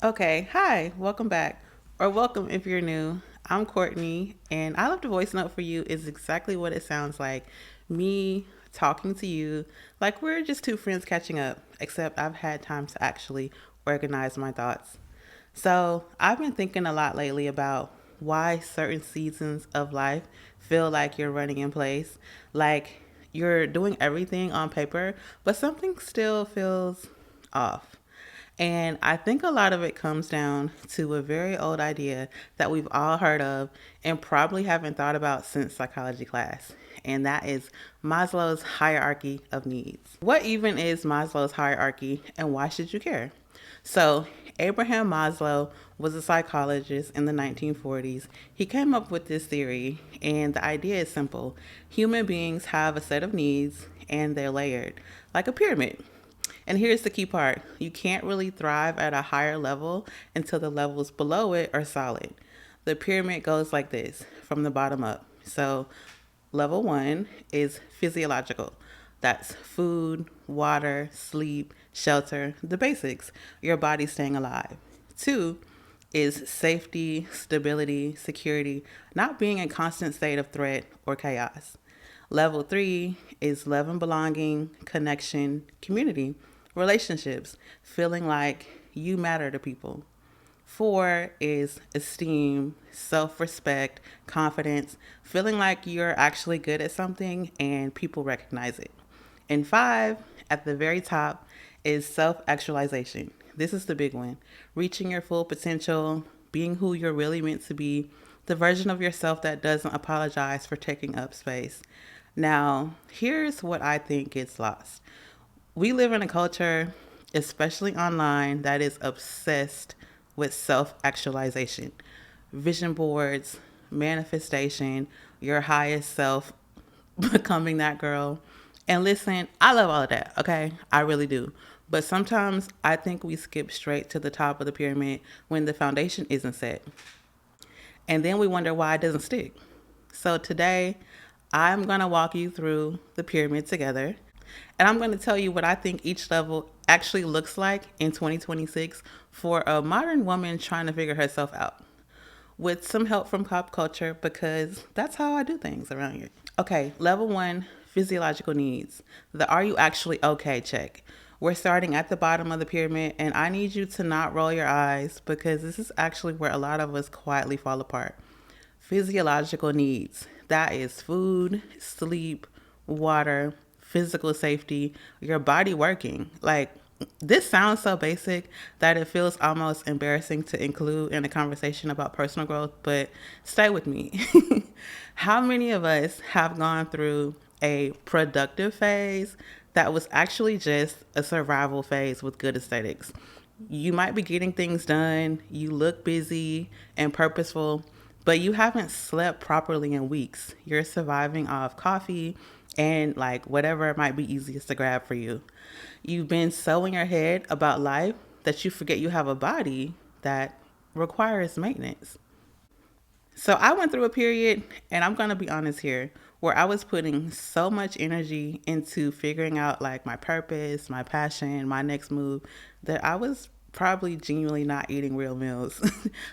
Okay, hi, welcome back, or welcome if you're new. I'm Courtney, and I love the voice note for you is exactly what it sounds like. Me talking to you like we're just two friends catching up, except I've had time to actually organize my thoughts. So, I've been thinking a lot lately about why certain seasons of life feel like you're running in place, like you're doing everything on paper, but something still feels off. And I think a lot of it comes down to a very old idea that we've all heard of and probably haven't thought about since psychology class. And that is Maslow's hierarchy of needs. What even is Maslow's hierarchy and why should you care? So, Abraham Maslow was a psychologist in the 1940s. He came up with this theory, and the idea is simple. Human beings have a set of needs, and they're layered, like a pyramid. And here's the key part: you can't really thrive at a higher level until the levels below it are solid. The pyramid goes like this from the bottom up. So, level one is physiological. That's food, water, sleep, shelter, the basics, your body staying alive. Two is safety, stability, security, not being in constant state of threat or chaos. Level three is love and belonging, connection, community, relationships, feeling like you matter to people. Four is esteem, self respect, confidence, feeling like you're actually good at something and people recognize it. And five, at the very top, is self actualization. This is the big one: reaching your full potential, being who you're really meant to be, the version of yourself that doesn't apologize for taking up space. Now, here's what I think gets lost. We live in a culture, especially online, that is obsessed with self actualization, vision boards, manifestation, your highest self, becoming that girl. And listen, I love all of that, okay? I really do. But sometimes I think we skip straight to the top of the pyramid when the foundation isn't set. And then we wonder why it doesn't stick. So today, I'm going to walk you through the pyramid together. And I'm going to tell you what I think each level actually looks like in 2026 for a modern woman trying to figure herself out, with some help from pop culture because that's how I do things around here. Okay, level one, physiological needs. The are you actually okay check. We're starting at the bottom of the pyramid, and I need you to not roll your eyes because this is actually where a lot of us quietly fall apart. Physiological needs: that is food, sleep, water, physical safety, your body working. Like, this sounds so basic that it feels almost embarrassing to include in a conversation about personal growth, but stay with me. How many of us have gone through a productive phase that was actually just a survival phase with good aesthetics? You might be getting things done, you look busy and purposeful, but you haven't slept properly in weeks. You're surviving off coffee and like whatever might be easiest to grab for you. You've been so in your head about life that you forget you have a body that requires maintenance. So I went through a period, and I'm going to be honest here, where I was putting so much energy into figuring out like my purpose, my passion, my next move, that I was probably genuinely not eating real meals.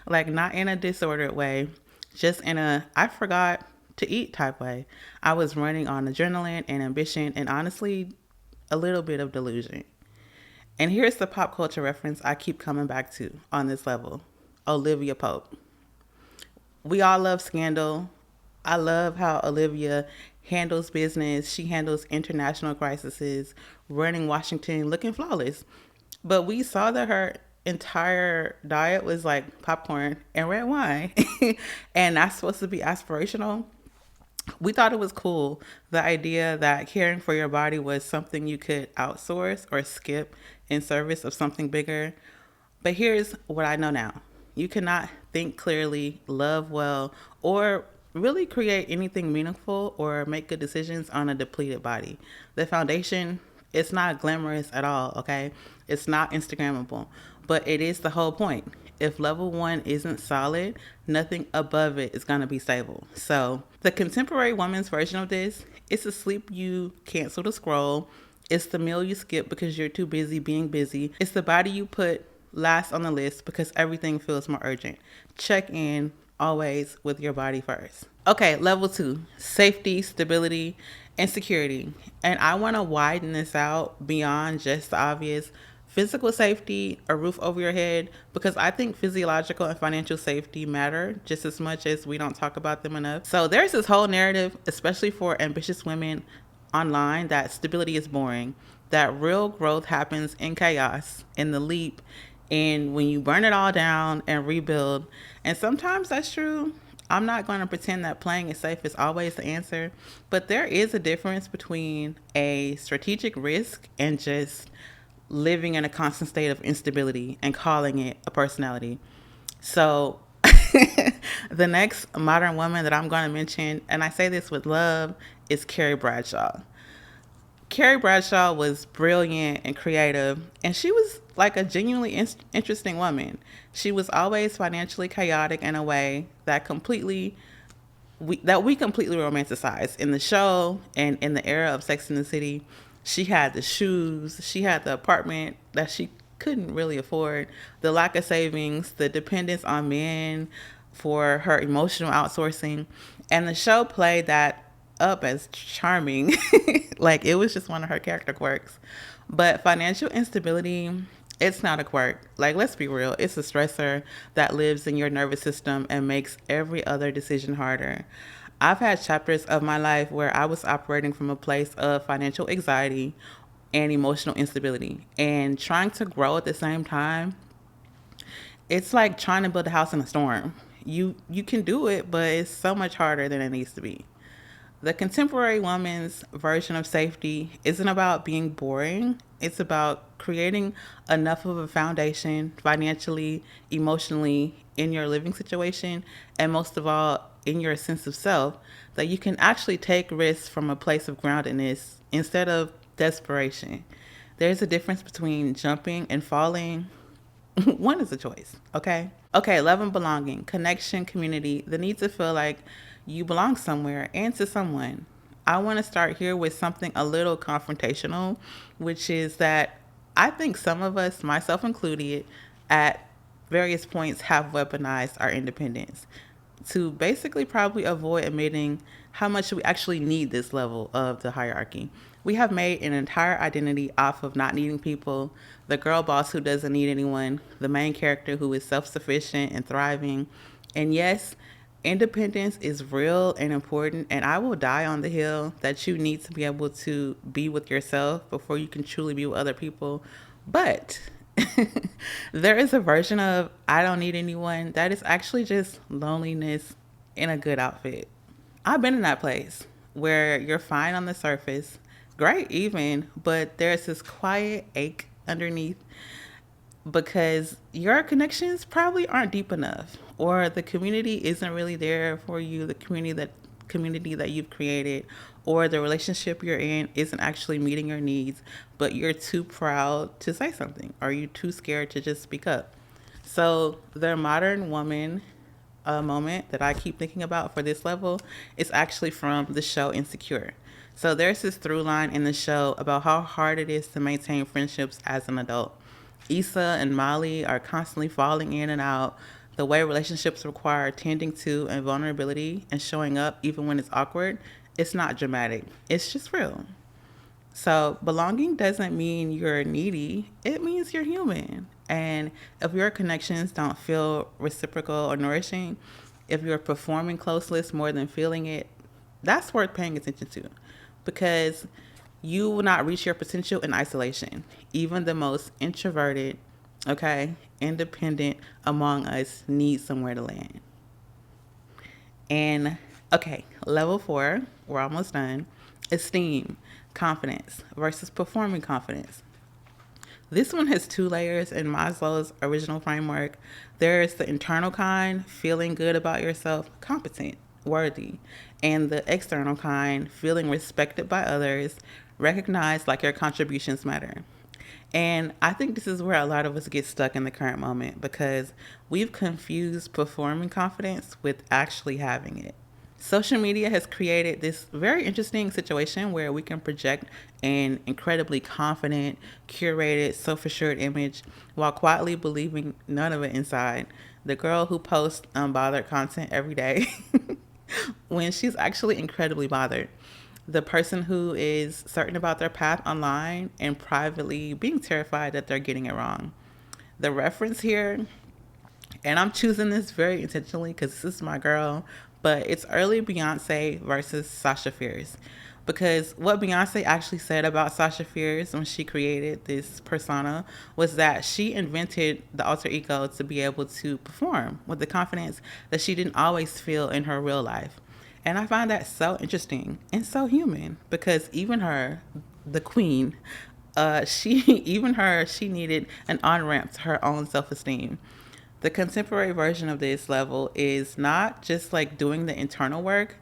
Like, not in a disordered way, just in a I forgot to eat type way. I was running on adrenaline and ambition and honestly a little bit of delusion. And here's the pop culture reference I keep coming back to on this level: Olivia Pope. We all love Scandal. I love how Olivia handles business. She handles international crises, running Washington looking flawless. But we saw that her entire diet was like popcorn and red wine. And that's supposed to be aspirational. We thought it was cool, the idea that caring for your body was something you could outsource or skip in service of something bigger. But here's what I know now: you cannot think clearly, love well, or really create anything meaningful or make good decisions on a depleted body. The foundation, it's not glamorous at all, okay? It's not Instagrammable, but it is the whole point. If level one isn't solid, nothing above it is going to be stable. So, the contemporary woman's version of this: it's the sleep you cancel to scroll, it's the meal you skip because you're too busy being busy, it's the body you put last on the list because everything feels more urgent. Check in always with your body first. Okay, level 2, safety, stability, and security. And I want to widen this out beyond just the obvious physical safety, a roof over your head, because I think physiological and financial safety matter just as much as we don't talk about them enough. So there's this whole narrative, especially for ambitious women online, that stability is boring, that real growth happens in chaos, in the leap, and when you burn it all down and rebuild. And sometimes that's true. I'm not going to pretend that playing it safe is always the answer, but there is a difference between a strategic risk and just living in a constant state of instability and calling it a personality. So, the next modern woman that I'm going to mention, and I say this with love, is Carrie Bradshaw. Carrie Bradshaw was brilliant and creative, and she was like a genuinely interesting woman. She was always financially chaotic in a way that we completely romanticized in the show and in the era of Sex and the City. She had the shoes, she had the apartment that she couldn't really afford, the lack of savings, the dependence on men for her emotional outsourcing, and the show played that up as charming. Like it was just one of her character quirks. But financial instability, it's not a quirk. Like, let's be real, it's a stressor that lives in your nervous system and makes every other decision harder. I've had chapters of my life where I was operating from a place of financial anxiety and emotional instability, and trying to grow at the same time. It's like trying to build a house in a storm. You can do it, but it's so much harder than it needs to be. The contemporary woman's version of safety isn't about being boring. It's about creating enough of a foundation financially, emotionally, in your living situation, and most of all, in your sense of self, that you can actually take risks from a place of groundedness instead of desperation. There's a difference between jumping and falling. One is a choice, okay? Okay, love and belonging, connection, community, the need to feel like you belong somewhere and to someone. I want to start here with something a little confrontational, which is that I think some of us, myself included, at various points have weaponized our independence to basically probably avoid admitting how much we actually need this level of the hierarchy. We have made an entire identity off of not needing people, the girl boss who doesn't need anyone, the main character who is self-sufficient and thriving. And yes, independence is real and important, and I will die on the hill that you need to be able to be with yourself before you can truly be with other people. But there is a version of I don't need anyone that is actually just loneliness in a good outfit. I've been in that place where you're fine on the surface, great even, but there's this quiet ache underneath because your connections probably aren't deep enough, or the community isn't really there for you, the community that you've created, or the relationship you're in isn't actually meeting your needs, but you're too proud to say something, or you're too scared to just speak up. So the modern woman moment that I keep thinking about for this level is actually from the show Insecure. So there's this through line in the show about how hard it is to maintain friendships as an adult. Issa and Molly are constantly falling in and out. The way relationships require tending to and vulnerability and showing up even when it's awkward, it's not dramatic. It's just real. So belonging doesn't mean you're needy. It means you're human. And if your connections don't feel reciprocal or nourishing, if you're performing closeness more than feeling it, that's worth paying attention to, because you will not reach your potential in isolation. Even the most introverted, okay, independent among us need somewhere to land. And okay, level 4, we're almost done. Esteem, confidence versus performing confidence. This one has 2 layers in Maslow's original framework. There's the internal kind, feeling good about yourself, competent, worthy, and the external kind, feeling respected by others, recognized like your contributions matter. And I think this is where a lot of us get stuck in the current moment because we've confused performing confidence with actually having it. Social media has created this very interesting situation where we can project an incredibly confident, curated, self assured image while quietly believing none of it inside. The girl who posts unbothered content every day when she's actually incredibly bothered. The person who is certain about their path online and privately being terrified that they're getting it wrong. The reference here, and I'm choosing this very intentionally because this is my girl, but it's early Beyonce versus Sasha Fierce. Because what Beyonce actually said about Sasha Fierce when she created this persona was that she invented the alter ego to be able to perform with the confidence that she didn't always feel in her real life. And I find that so interesting and so human because even her, the queen, she even her, she needed an on ramp to her own self esteem. The contemporary version of this level is not just like doing the internal work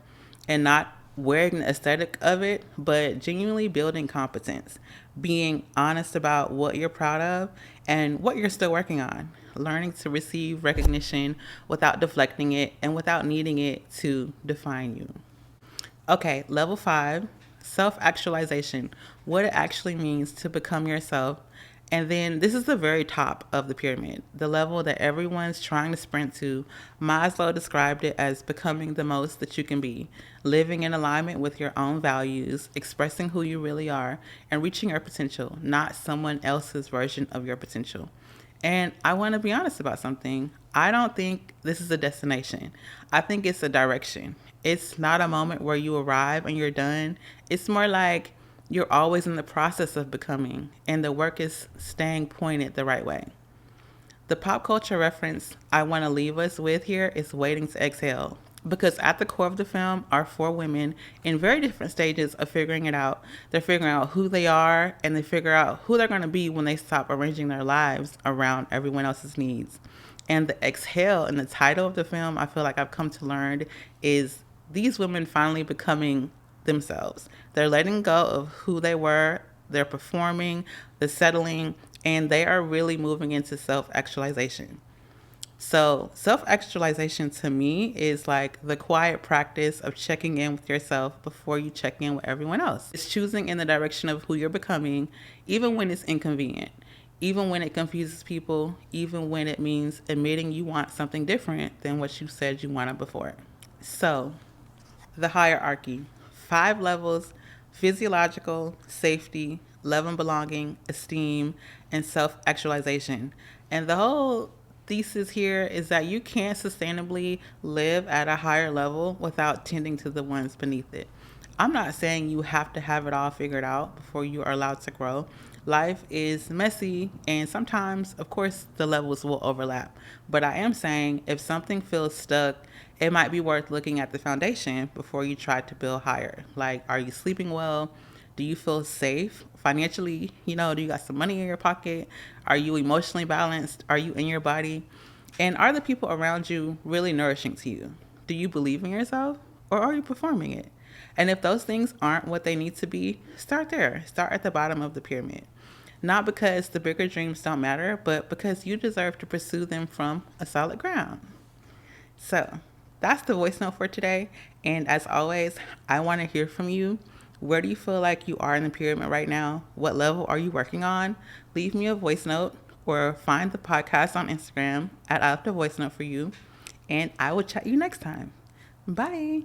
and not wearing the aesthetic of it, but genuinely building competence, being honest about what you're proud of and what you're still working on, learning to receive recognition without deflecting it and without needing it to define you. Okay, level 5, self actualization, what it actually means to become yourself. And then this is the very top of the pyramid, the level that everyone's trying to sprint to. Maslow described it as becoming the most that you can be, living in alignment with your own values, expressing who you really are, and reaching your potential, not someone else's version of your potential. And I want to be honest about something. I don't think this is a destination. I think it's a direction. It's not a moment where you arrive and you're done. It's more like you're always in the process of becoming, and the work is staying pointed the right way. The pop culture reference I want to leave us with here is Waiting to Exhale. Because at the core of the film are four women in very different stages of figuring it out. They're figuring out who they are and they figure out who they're going to be when they stop arranging their lives around everyone else's needs. And the exhale in the title of the film, I feel like I've come to learn, is these women finally becoming themselves. They're letting go of who they were, they're performing, they're settling, and they are really moving into self-actualization. So, self actualization to me is like the quiet practice of checking in with yourself before you check in with everyone else. It's choosing in the direction of who you're becoming, even when it's inconvenient, even when it confuses people, even when it means admitting you want something different than what you said you wanted before. So, the hierarchy, 5 levels: physiological, safety, love and belonging, esteem, and self actualization. And the whole thesis here is that you can't sustainably live at a higher level without tending to the ones beneath it. I'm not saying you have to have it all figured out before you are allowed to grow. Life is messy, and sometimes, of course, the levels will overlap. But I am saying if something feels stuck, it might be worth looking at the foundation before you try to build higher. Like, are you sleeping well? Do you feel safe financially? Do you got some money in your pocket? Are you emotionally balanced? Are you in your body? And are the people around you really nourishing to you? Do you believe in yourself, or are you performing it? And if those things aren't what they need to be, start there. Start at the bottom of the pyramid. Not because the bigger dreams don't matter, but because you deserve to pursue them from a solid ground. So that's the voice note for today. And as always, I want to hear from you. Where do you feel like you are in the pyramid right now? What level are you working on? Leave me a voice note or find the podcast on Instagram at I left a voice note for you. And I will chat you next time. Bye.